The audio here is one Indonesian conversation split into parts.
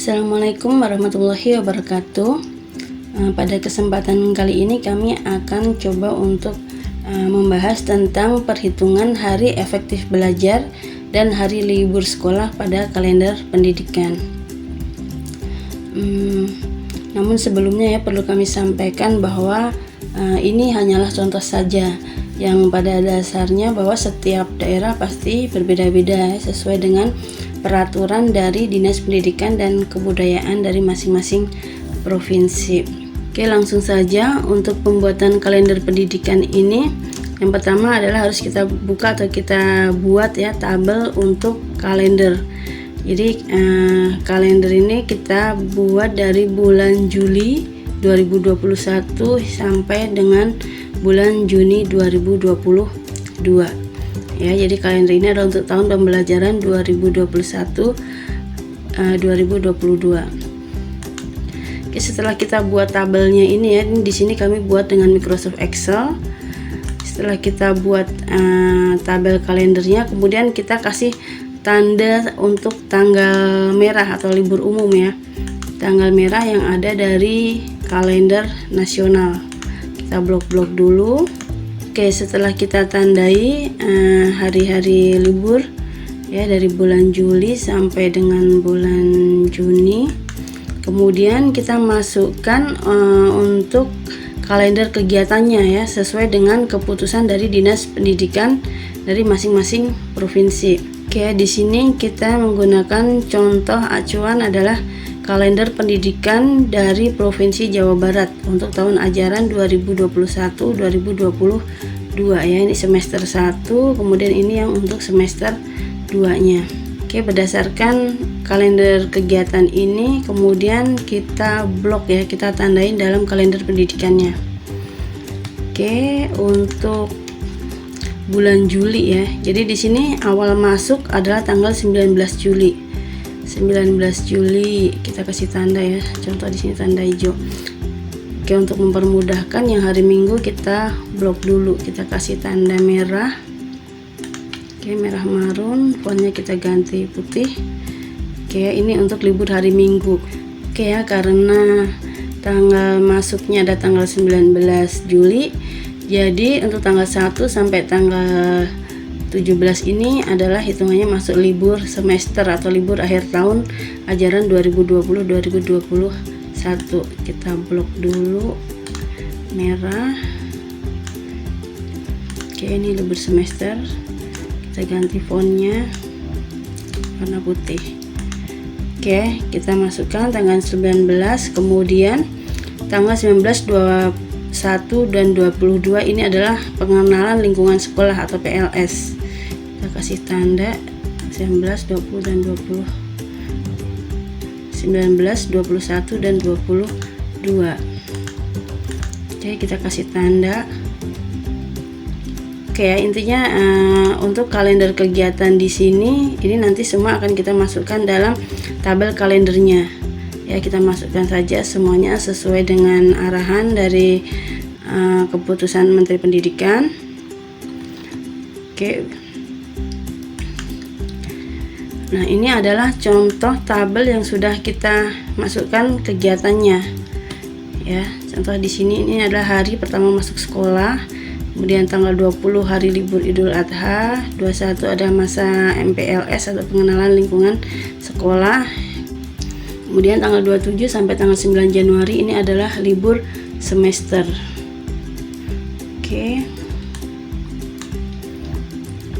Assalamualaikum warahmatullahi wabarakatuh. Pada kesempatan kali ini kami akan coba untuk membahas tentang perhitungan hari efektif belajar dan hari libur sekolah pada kalender pendidikan. Namun sebelumnya perlu kami sampaikan bahwa ini hanyalah contoh saja, yang pada dasarnya bahwa setiap daerah pasti berbeda-beda sesuai dengan peraturan dari Dinas Pendidikan dan Kebudayaan dari masing-masing provinsi. Oke, langsung saja untuk pembuatan kalender pendidikan ini. Yang pertama adalah harus kita buka atau kita buat tabel untuk kalender. Jadi kalender ini kita buat dari bulan Juli 2021 sampai dengan bulan Juni 2022. Jadi kalender ini adalah untuk tahun pembelajaran 2021-2022. Oke, setelah kita buat tabelnya ini di sini kami buat dengan Microsoft Excel. Setelah kita buat tabel kalendernya, kemudian kita kasih tanda untuk tanggal merah atau libur umum tanggal merah yang ada dari kalender nasional. Kita blok-blok dulu. Oke, setelah kita tandai hari-hari libur dari bulan Juli sampai dengan bulan Juni, kemudian kita masukkan untuk kalender kegiatannya sesuai dengan keputusan dari Dinas Pendidikan dari masing-masing provinsi. Oke, di sini kita menggunakan contoh acuan adalah kalender pendidikan dari Provinsi Jawa Barat untuk tahun ajaran 2021-2022 ini semester 1, kemudian ini yang untuk semester 2-nya. Oke, berdasarkan kalender kegiatan ini kemudian kita blok kita tandain dalam kalender pendidikannya. Oke, untuk bulan Juli jadi di sini awal masuk adalah tanggal 19 Juli. 19 Juli kita kasih tanda contoh di sini tanda hijau. Oke, untuk mempermudahkan yang hari Minggu kita blok dulu, kita kasih tanda merah. Oke, merah marun, fontnya kita ganti putih. Oke, ini untuk libur hari Minggu. Oke karena tanggal masuknya ada tanggal 19 Juli, jadi untuk tanggal 1 sampai tanggal 17 ini adalah hitungannya masuk libur semester atau libur akhir tahun ajaran 2020-2021. Kita blok dulu merah. Oke, ini libur semester, kita ganti fontnya warna putih. Oke, kita masukkan tanggal 19, kemudian tanggal 19, 21 dan 22 ini adalah pengenalan lingkungan sekolah atau PLS. Kita kasih tanda 19, 20 dan 20. 19, 21 dan 22. Oke, kita kasih tanda. Oke, intinya untuk kalender kegiatan di sini ini nanti semua akan kita masukkan dalam tabel kalendernya. Kita masukkan saja semuanya sesuai dengan arahan dari keputusan Menteri Pendidikan. Oke. Nah, ini adalah contoh tabel yang sudah kita masukkan kegiatannya. Contoh di sini ini adalah hari pertama masuk sekolah. Kemudian tanggal 20 hari libur Idul Adha, 21 ada masa MPLS atau pengenalan lingkungan sekolah. Kemudian tanggal 27 sampai tanggal 9 Januari ini adalah libur semester. Oke.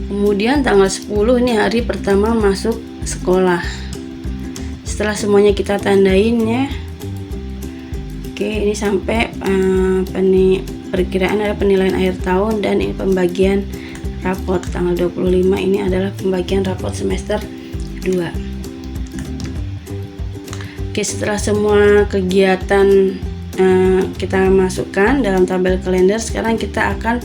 Kemudian tanggal 10 ini hari pertama masuk sekolah. Setelah semuanya kita tandain Oke, ini sampai perkiraan ada penilaian akhir tahun dan ini pembagian rapot. Tanggal 25 ini adalah pembagian rapot semester 2. Oke, setelah semua kegiatan kita masukkan dalam tabel kalender, sekarang kita akan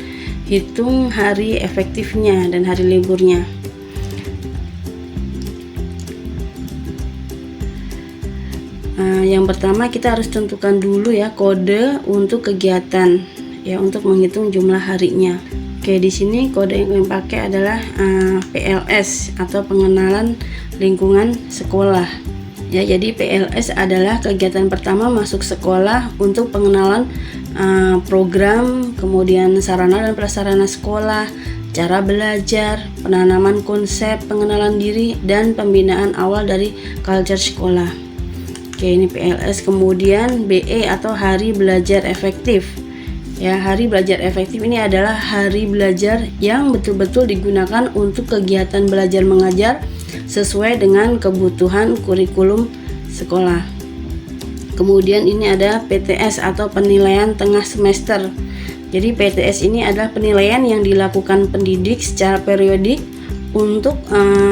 hitung hari efektifnya dan hari liburnya. Yang pertama kita harus tentukan dulu kode untuk kegiatan untuk menghitung jumlah harinya. Oke, di sini kode yang kami pakai adalah PLS atau pengenalan lingkungan sekolah. Ya, jadi PLS adalah kegiatan pertama masuk sekolah untuk pengenalan program, kemudian sarana dan prasarana sekolah, cara belajar, penanaman konsep, pengenalan diri, dan pembinaan awal dari culture sekolah. Oke, ini PLS. Kemudian BE atau hari belajar efektif. Ya, hari belajar efektif ini adalah hari belajar yang betul-betul digunakan untuk kegiatan belajar mengajar sesuai dengan kebutuhan kurikulum sekolah. Kemudian ini ada PTS atau penilaian tengah semester. Jadi PTS ini adalah penilaian yang dilakukan pendidik secara periodik untuk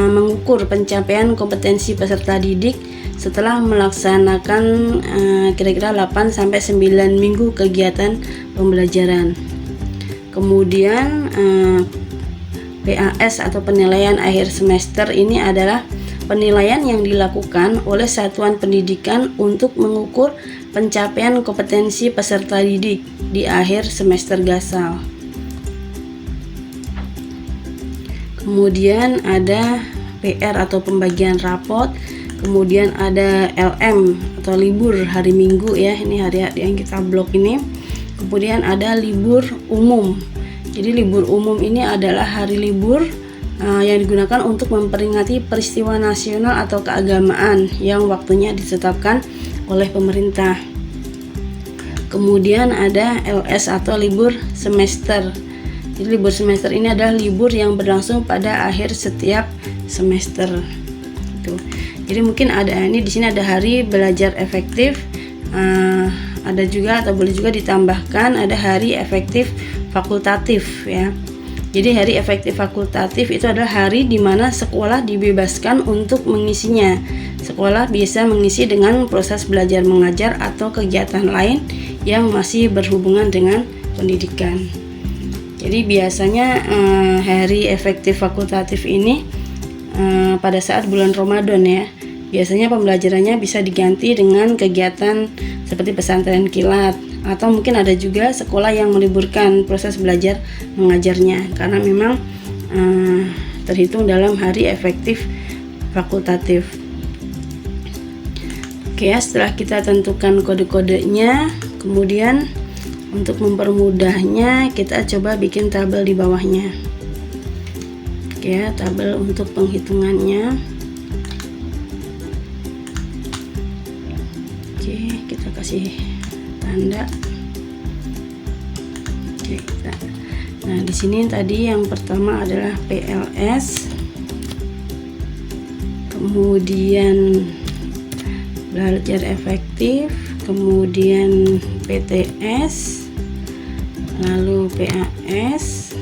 mengukur pencapaian kompetensi peserta didik setelah melaksanakan kira-kira 8-9 minggu kegiatan pembelajaran. Kemudian PAS atau penilaian akhir semester ini adalah penilaian yang dilakukan oleh satuan pendidikan untuk mengukur pencapaian kompetensi peserta didik di akhir semester gasal. Kemudian ada PR atau pembagian rapot, kemudian ada LM atau libur hari Minggu ya, ini hari-hari yang kita blok ini. Kemudian ada libur umum. Jadi libur umum ini adalah hari libur yang digunakan untuk memperingati peristiwa nasional atau keagamaan yang waktunya ditetapkan oleh pemerintah. Kemudian ada LS atau libur semester. Jadi libur semester ini adalah libur yang berlangsung pada akhir setiap semester. Jadi mungkin ada ini di sini ada hari belajar efektif, ada juga atau boleh juga ditambahkan ada hari efektif fakultatif ya. Jadi hari efektif fakultatif itu adalah hari di mana sekolah dibebaskan untuk mengisinya. Sekolah bisa mengisi dengan proses belajar mengajar atau kegiatan lain yang masih berhubungan dengan pendidikan. Jadi biasanya hari efektif fakultatif ini pada saat bulan Ramadan ya. Biasanya pembelajarannya bisa diganti dengan kegiatan seperti pesantren kilat, atau mungkin ada juga sekolah yang meliburkan proses belajar mengajarnya karena memang terhitung dalam hari efektif fakultatif. Oke ya, setelah kita tentukan kode-kodenya, kemudian untuk mempermudahnya kita coba bikin tabel di bawahnya. Oke ya, tabel untuk penghitungannya. Oke, kita kasih tanda. Oke, nah di sini tadi yang pertama adalah PLS, kemudian belajar efektif, kemudian PTS, lalu PAS.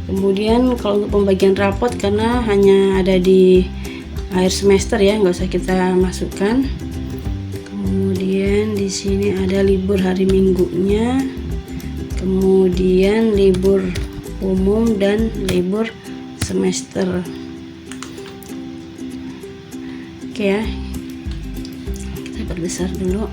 Kemudian kalau untuk pembagian rapot karena hanya ada di akhir semester ya, nggak usah kita masukkan. Kemudian di sini ada libur hari Minggunya, kemudian libur umum dan libur semester. Oke ya, kita perbesar dulu.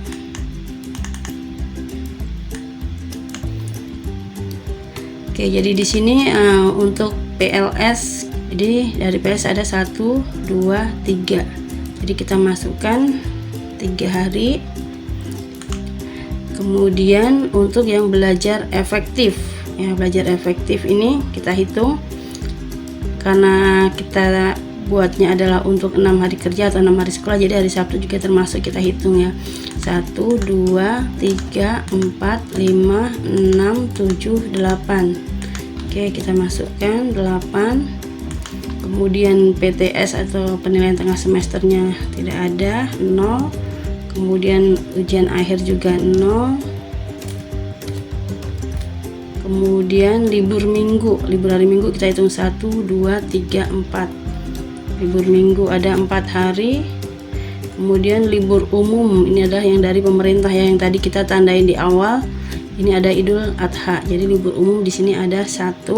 Oke, jadi di sini untuk PLS, jadi dari PLS ada 1, 2, 3. Jadi kita masukkan 3 hari. Kemudian untuk yang belajar efektif ya, belajar efektif ini kita hitung karena kita buatnya adalah untuk 6 hari kerja atau 6 hari sekolah, jadi hari Sabtu juga termasuk kita hitung ya. 1, 2, 3, 4, 5, 6, 7, 8. Oke, kita masukkan 8. Kemudian PTS atau penilaian tengah semesternya tidak ada, 0. Kemudian ujian akhir juga 0. Kemudian libur minggu, libur hari Minggu kita hitung 1, 2, 3, 4. Libur minggu ada 4 hari. Kemudian libur umum ini adalah yang dari pemerintah ya, yang tadi kita tandain di awal. Ini ada Idul Adha. Jadi libur umum di sini ada 1.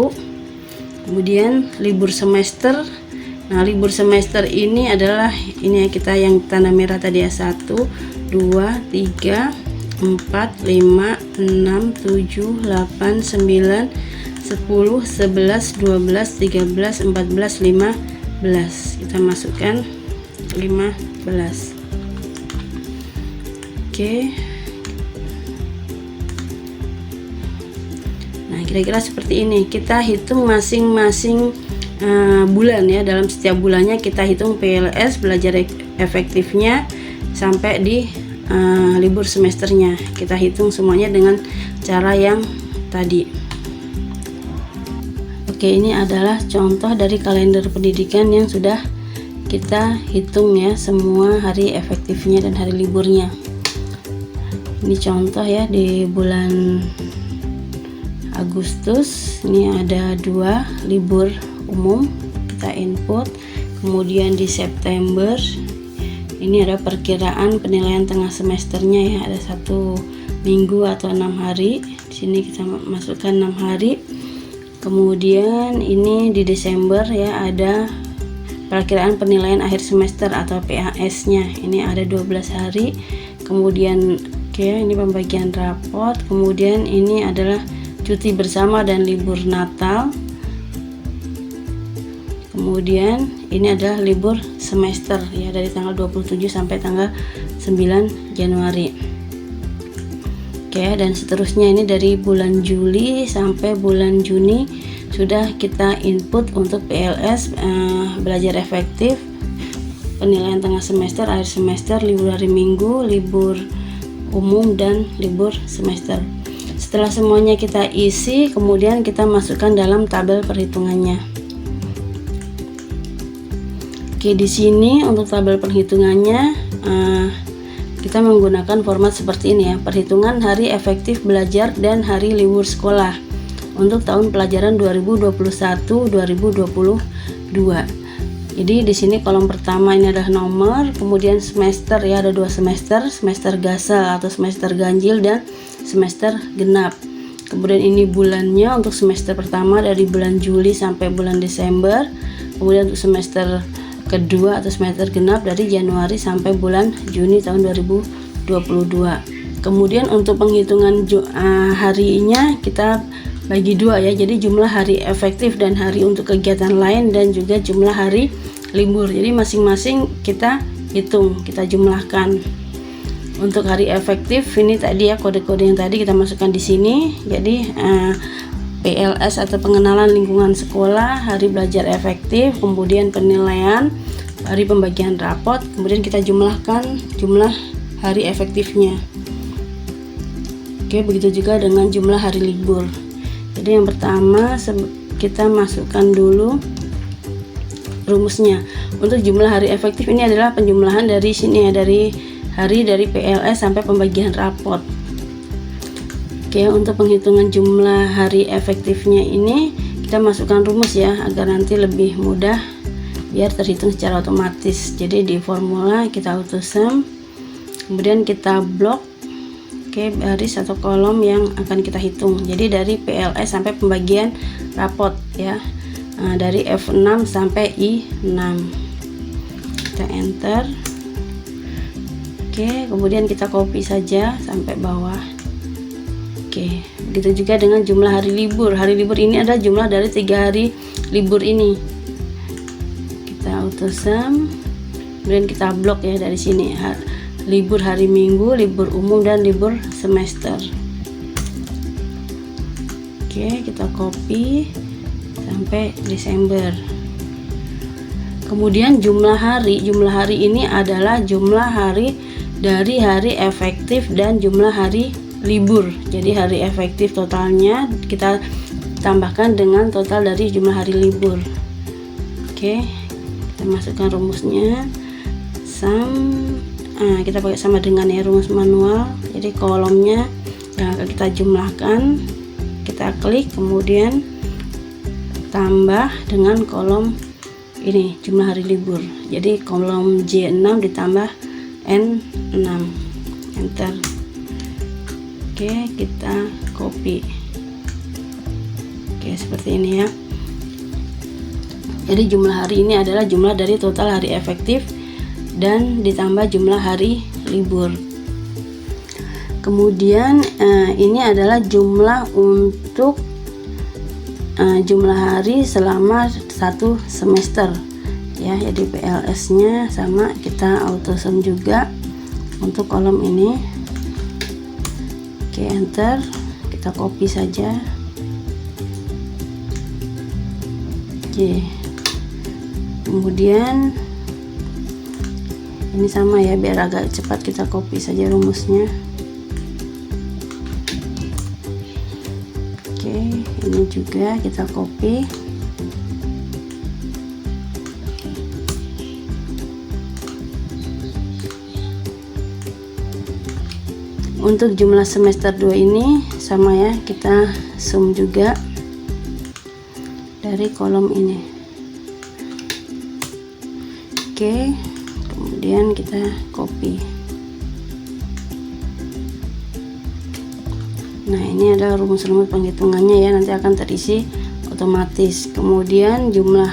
Kemudian libur semester. Nah, libur semester ini adalah ini ya, kita yang tanda merah tadi ya, 1, 2, 3, 4, 5, 6, 7, 8, 9, 10, 11, 12, 13, 14, 15. Kita masukkan 15. Oke. Nah, kira-kira seperti ini. Kita hitung masing-masing bulan ya. Dalam setiap bulannya kita hitung PLS belajar efektifnya sampai di libur semesternya. Kita hitung semuanya dengan cara yang tadi. Oke, ini adalah contoh dari kalender pendidikan yang sudah kita hitung ya, semua hari efektifnya dan hari liburnya. Ini contoh ya, di bulan Agustus ini ada 2 libur umum, kita input. Kemudian di September ini ada perkiraan penilaian tengah semesternya ya, ada 1 minggu atau 6 hari. Di sini kita masukkan 6 hari. Kemudian ini di Desember ya, ada perkiraan penilaian akhir semester atau PAS-nya. Ini ada 12 hari. Kemudian ini pembagian rapot. Kemudian ini adalah cuti bersama dan libur Natal. Kemudian ini adalah libur semester ya, dari tanggal 27 sampai tanggal 9 Januari. Dan seterusnya ini dari bulan Juli sampai bulan Juni sudah kita input untuk PLS belajar efektif, penilaian tengah semester, akhir semester, libur hari Minggu, libur umum dan libur semester. Setelah semuanya kita isi, kemudian kita masukkan dalam tabel perhitungannya. Di sini untuk tabel perhitungannya kita menggunakan format seperti ini ya, perhitungan hari efektif belajar dan hari libur sekolah untuk tahun pelajaran 2021-2022. Jadi di sini kolom pertama ini adalah nomor, kemudian semester ya, ada 2 semester, semester gasal atau semester ganjil dan semester genap. Kemudian ini bulannya, untuk semester pertama dari bulan Juli sampai bulan Desember. Kemudian untuk semester kedua atau semester genap dari Januari sampai bulan Juni tahun 2022. Kemudian untuk penghitungan harinya kita bagi 2 ya, jadi jumlah hari efektif dan hari untuk kegiatan lain, dan juga jumlah hari libur. Jadi masing-masing kita hitung, kita jumlahkan. Untuk hari efektif ini tadi ya, kode-kode yang tadi kita masukkan di sini. Jadi PLS atau pengenalan lingkungan sekolah, hari belajar efektif, kemudian penilaian, hari pembagian rapot, kemudian kita jumlahkan jumlah hari efektifnya. Begitu juga dengan jumlah hari libur. Jadi yang pertama kita masukkan dulu rumusnya. Untuk jumlah hari efektif ini adalah penjumlahan dari sini ya, dari hari dari PLS sampai pembagian rapot. Untuk penghitungan jumlah hari efektifnya ini kita masukkan rumus ya, agar nanti lebih mudah biar terhitung secara otomatis. Jadi di formula kita auto sum, kemudian kita blok baris atau kolom yang akan kita hitung. Jadi dari PLS sampai pembagian rapot ya, dari F6 sampai I6. Kita enter. Kemudian kita copy saja sampai bawah. Begitu juga dengan jumlah hari libur. Hari libur ini adalah jumlah dari 3 hari libur ini. Kita auto sum, kemudian kita blok ya dari sini. Libur hari Minggu, libur umum dan libur semester. Kita copy sampai Desember. Kemudian jumlah hari ini adalah jumlah hari dari hari efektif dan jumlah hari libur. Jadi hari efektif totalnya kita tambahkan dengan total dari jumlah hari libur. Kita masukkan rumusnya, sum. Kita pakai sama dengan ya, rumus manual. Jadi kolomnya yang akan kita jumlahkan, kita klik, kemudian tambah dengan kolom ini jumlah hari libur. Jadi kolom J6 ditambah N6, enter. Kita copy. Seperti ini ya. Jadi jumlah hari ini adalah jumlah dari total hari efektif dan ditambah jumlah hari libur. Kemudian ini adalah jumlah untuk jumlah hari selama 1 semester ya. Jadi PLS nya sama, kita auto sum juga untuk kolom ini. Oke, enter. Kita copy saja. Oke, kemudian ini sama ya, biar agak cepat kita copy saja rumusnya. Oke, ini juga kita copy. Untuk jumlah semester 2 ini sama ya, kita sum juga dari kolom ini. Oke, kemudian kita copy. Nah, ini adalah rumus-rumus penghitungannya ya, nanti akan terisi otomatis. Kemudian jumlah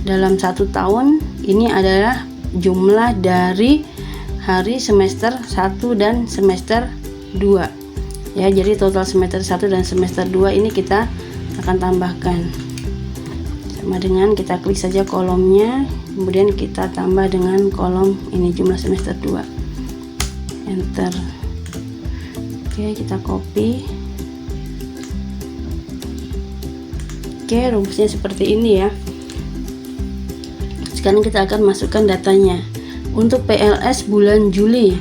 dalam 1 tahun ini adalah jumlah dari hari semester 1 dan semester 2 ya. Jadi total semester 1 dan semester 2 ini kita akan tambahkan sama dengan, kita klik saja kolomnya, kemudian kita tambah dengan kolom ini jumlah semester 2, enter. Oke, kita copy. Oke, rumusnya seperti ini ya. Sekarang kita akan masukkan datanya. Untuk PLS bulan Juli,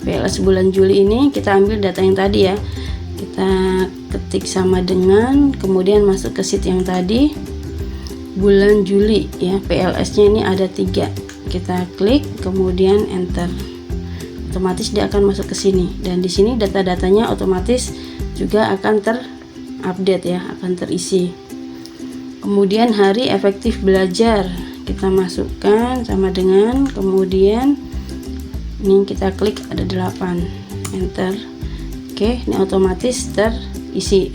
PLS bulan Juli ini kita ambil data yang tadi ya, kita ketik sama dengan, kemudian masuk ke sheet yang tadi, bulan Juli ya, PLS nya ini ada 3, kita klik kemudian enter, otomatis dia akan masuk ke sini, dan di sini data-datanya otomatis juga akan terupdate ya, akan terisi. Kemudian hari efektif belajar kita masukkan sama dengan, kemudian ini kita klik ada 8, enter. Oke, ini otomatis terisi.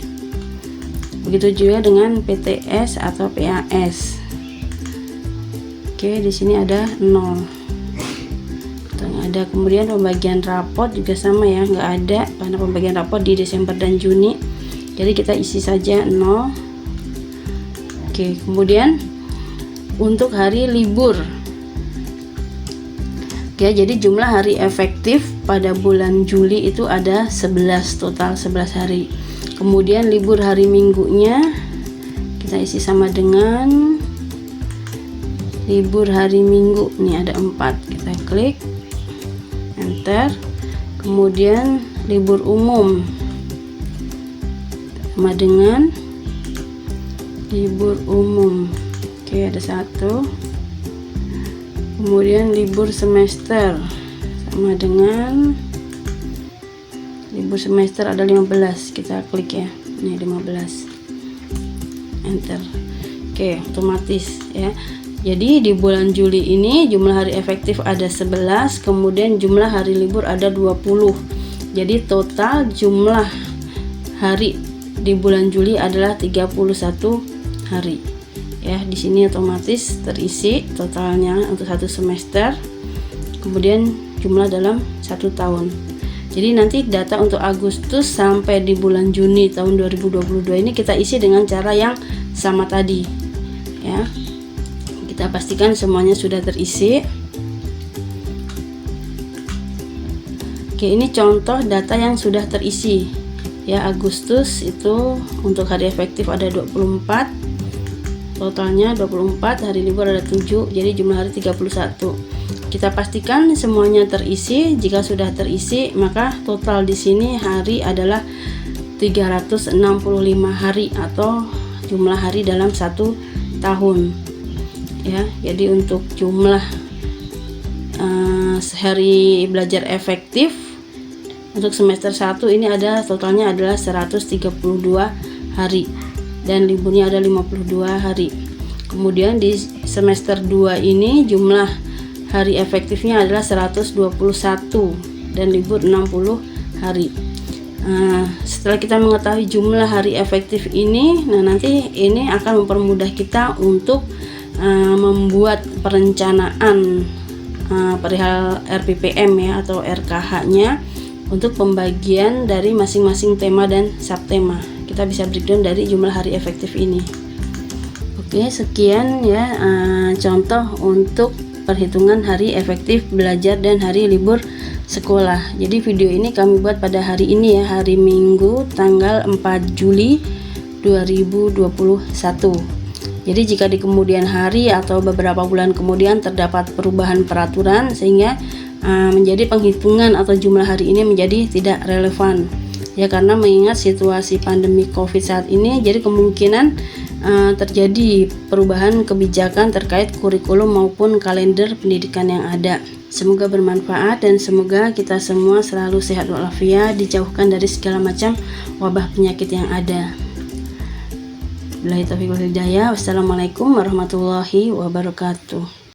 Begitu juga dengan PTS atau PAS. Oke, di sini ada 0. Ada. Kemudian pembagian rapot juga sama ya, nggak ada karena pembagian rapot di Desember dan Juni, jadi kita isi saja 0. Oke, kemudian untuk hari libur ya, jadi jumlah hari efektif pada bulan Juli itu ada 11, total 11 hari. Kemudian libur hari minggunya kita isi sama dengan libur hari minggu, ini ada 4, kita klik enter. Kemudian libur umum sama dengan libur umum. Oke, ada 1. Kemudian libur semester sama dengan libur semester ada 15, kita klik ya, ini 15, enter. Oke, otomatis ya. Jadi di bulan Juli ini jumlah hari efektif ada 11, kemudian jumlah hari libur ada 20. Jadi total jumlah hari di bulan Juli adalah 31 hari. Ya, di sini otomatis terisi totalnya untuk 1 semester, kemudian jumlah dalam 1 tahun. Jadi nanti data untuk Agustus sampai di bulan Juni tahun 2022 ini kita isi dengan cara yang sama tadi ya. Kita pastikan semuanya sudah terisi. Oke, ini contoh data yang sudah terisi ya. Agustus itu untuk hari efektif ada 24, totalnya 24, hari libur ada 7, jadi jumlah hari 31. Kita pastikan semuanya terisi. Jika sudah terisi, maka total di sini hari adalah 365 hari atau jumlah hari dalam 1 tahun. Ya, jadi untuk jumlah hari belajar efektif untuk semester 1 ini ada totalnya adalah 132 hari. Dan liburnya ada 52 hari. Kemudian di semester 2 ini jumlah hari efektifnya adalah 121 dan libur 60 hari. Setelah kita mengetahui jumlah hari efektif ini, nah nanti ini akan mempermudah kita untuk membuat perencanaan perihal RPPM ya atau RKH-nya untuk pembagian dari masing-masing tema dan subtema. Kita bisa breakdown dari jumlah hari efektif ini. Oke, sekian ya contoh untuk perhitungan hari efektif belajar dan hari libur sekolah. Jadi video ini kami buat pada hari ini ya, hari Minggu tanggal 4 Juli 2021. Jadi jika di kemudian hari atau beberapa bulan kemudian terdapat perubahan peraturan sehingga menjadi penghitungan atau jumlah hari ini menjadi tidak relevan ya, karena mengingat situasi pandemi COVID saat ini, jadi kemungkinan terjadi perubahan kebijakan terkait kurikulum maupun kalender pendidikan yang ada. Semoga bermanfaat dan semoga kita semua selalu sehat walafiat, dijauhkan dari segala macam wabah penyakit yang ada. Billahi taufiq wal hidayah. Wassalamualaikum warahmatullahi wabarakatuh.